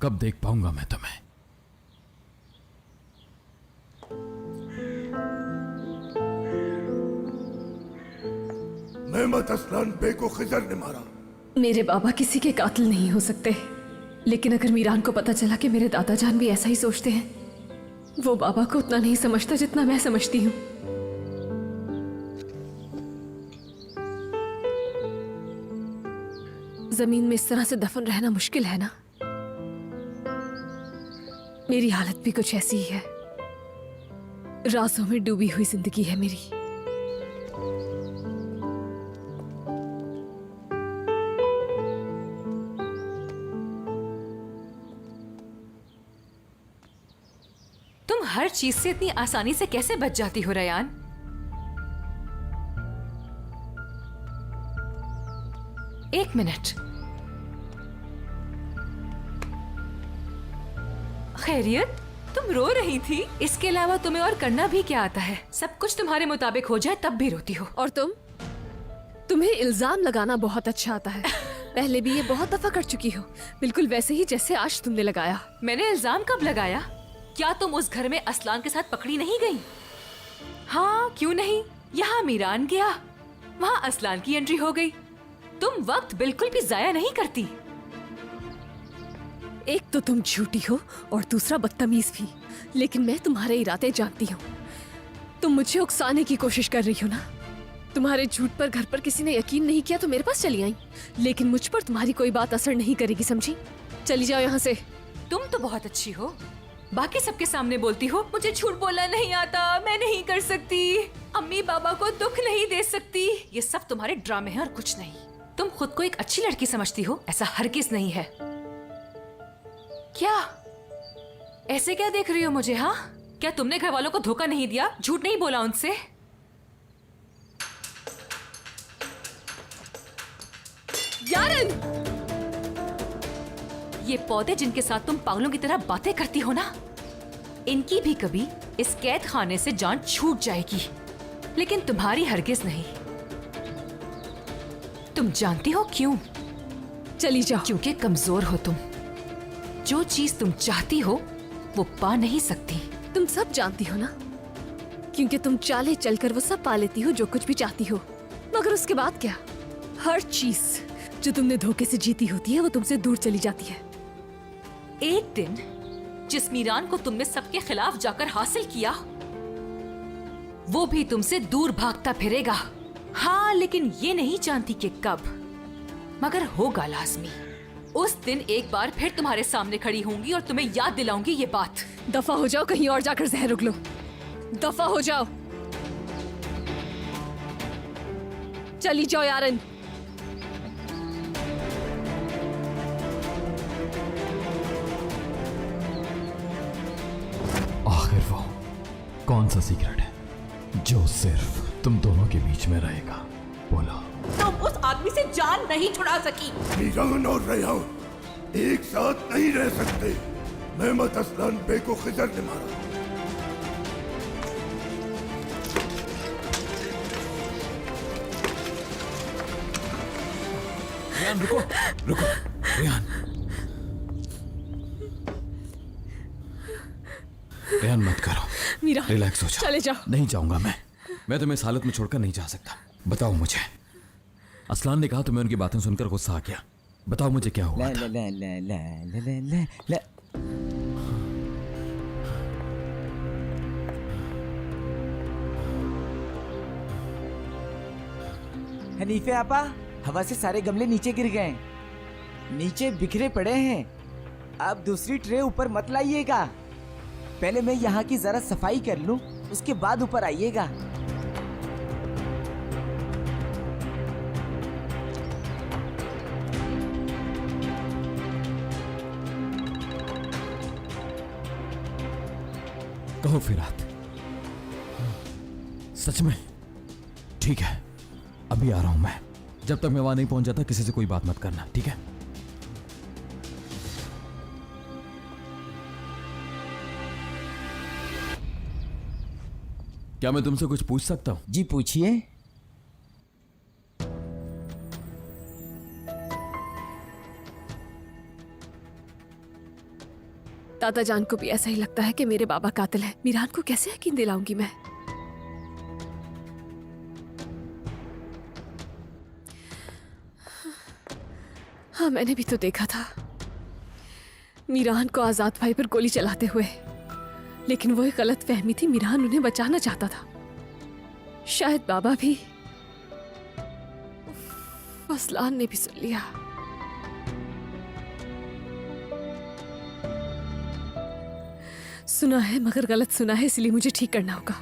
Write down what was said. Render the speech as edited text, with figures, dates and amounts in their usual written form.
कब देख पाऊंगा मैं तुम्हें? मेहमद असलान बे को खिजर ने मारा। मेरे बाबा किसी के कातिल नहीं हो सकते, लेकिन अगर मीरान को पता चला कि मेरे दादा जान भी ऐसा ही सोचते हैं, वो बाबा को उतना नहीं समझता जितना मैं समझती हूँ। जमीन में इस तरह से दफन रहना मुश्किल है ना। मेरी हालत भी कुछ ऐसी ही है। राज़ों में डूबी हुई जिंदगी है मेरी। तुम हर चीज से इतनी आसानी से कैसे बच जाती हो रयान? एक मिनट। खैरियत, तुम रो रही थी? इसके अलावा तुम्हें और करना भी क्या आता है? सब कुछ तुम्हारे मुताबिक हो जाए तब भी रोती हो। और तुम्हें इल्जाम लगाना बहुत अच्छा आता है। पहले भी ये बहुत दफा कर चुकी हो, बिल्कुल वैसे ही जैसे आज तुमने लगाया। मैंने इल्जाम कब लगाया? क्या तुम उस घर में असलान के साथ पकड़ी नहीं गई? हाँ, क्यों नहीं? यहाँ मीरान गया, वहाँ असलान की एंट्री हो गई। तुम वक्त बिल्कुल भी जाया नहीं करती। एक तो तुम झूठी हो और दूसरा बदतमीज भी, लेकिन मैं तुम्हारे इरादे जानती हूँ। तुम मुझे उकसाने की कोशिश कर रही हो ना। तुम्हारे झूठ पर घर पर किसी ने यकीन नहीं किया तो मेरे पास चली आई, लेकिन मुझ पर तुम्हारी कोई बात असर नहीं करेगी, समझी? चली जाओ यहाँ से। तुम तो बहुत अच्छी हो, बाकी सबके सामने बोलती हो मुझे झूठ बोलना नहीं आता, मैं नहीं कर सकती, अम्मी बाबा को दुख नहीं दे सकती। ये सब तुम्हारे ड्रामे हैं और कुछ नहीं। तुम खुद को एक अच्छी लड़की समझती हो, ऐसा हरगिज नहीं है। क्या ऐसे क्या देख रही हो मुझे? हाँ, क्या तुमने घर वालों को धोखा नहीं दिया? झूठ नहीं बोला उनसे? यारन! ये पौधे जिनके साथ तुम पागलों की तरह बातें करती हो ना, इनकी भी कभी इस कैद खाने से जान छूट जाएगी, लेकिन तुम्हारी हरगिज नहीं। तुम जानती हो क्यों? चली जाओ। क्योंकि कमजोर हो तुम। जो चीज तुम चाहती हो वो पा नहीं सकती। तुम सब जानती हो ना, क्योंकि तुम चाले चलकर वो सब पा लेती हो जो कुछ भी चाहती हो। मगर उसके बाद क्या? हर चीज जो तुमने धोखे से जीती होती है वो तुमसे दूर चली जाती है। एक दिन जिस मीरान को तुमने सबके खिलाफ जाकर हासिल किया, वो भी तुमसे दूर भागता फिरेगा। हाँ, लेकिन ये नहीं जानती कि कब, मगर होगा लाजमी। उस दिन एक बार फिर तुम्हारे सामने खड़ी होंगी और तुम्हें याद दिलाऊंगी ये बात। दफा हो जाओ, कहीं और जाकर जहर उगलो। दफा हो जाओ। चली जाओ यारन। आखिर वो कौन सा सीक्रेट है जो सिर्फ तुम दोनों के बीच में रहेगा? बोलो। तुम उस आदमी से जान नहीं छुड़ा सकी। मीरान और रेहान एक साथ नहीं रह सकते। मेहमद असलान बे को खिजर ने मारा। रेहान रुको, रुको रेहान। रेहान मत करो, मीरा रिलैक्स हो जाओ। चले जाओ। नहीं जाऊंगा मैं तुम्हें इस हालत में छोड़कर नहीं जा सकता। बताओ मुझे, असलान ने कहा तुम्हें उनकी बातें सुनकर गुस्सा आ गया। बताओ मुझे क्या हुआ था? हनीफे आपा, हवा से सारे गमले नीचे गिर गए, नीचे बिखरे पड़े हैं। आप दूसरी ट्रे ऊपर मत लाइएगा, पहले मैं यहाँ की जरा सफाई कर लूं, उसके बाद ऊपर आइएगा। कहो फिरात, सच में? ठीक है, अभी आ रहा हूं मैं। जब तक मैं वहां नहीं पहुंच जाता किसी से कोई बात मत करना, ठीक है? क्या मैं तुमसे कुछ पूछ सकता हूं? जी पूछिए। दादा जान को भी ऐसा ही लगता है कि मेरे बाबा कातिल है। मीरान को कैसे यकीन दिलाऊंगी मैं? हाँ, मैंने भी तो देखा था मीरान को आजाद भाई पर गोली चलाते हुए, लेकिन वो एक गलत फहमी थी। मीरान उन्हें बचाना चाहता था। शायद बाबा भी, असलान ने भी सुन लिया। सुना है मगर गलत सुना है, इसलिए मुझे ठीक करना होगा।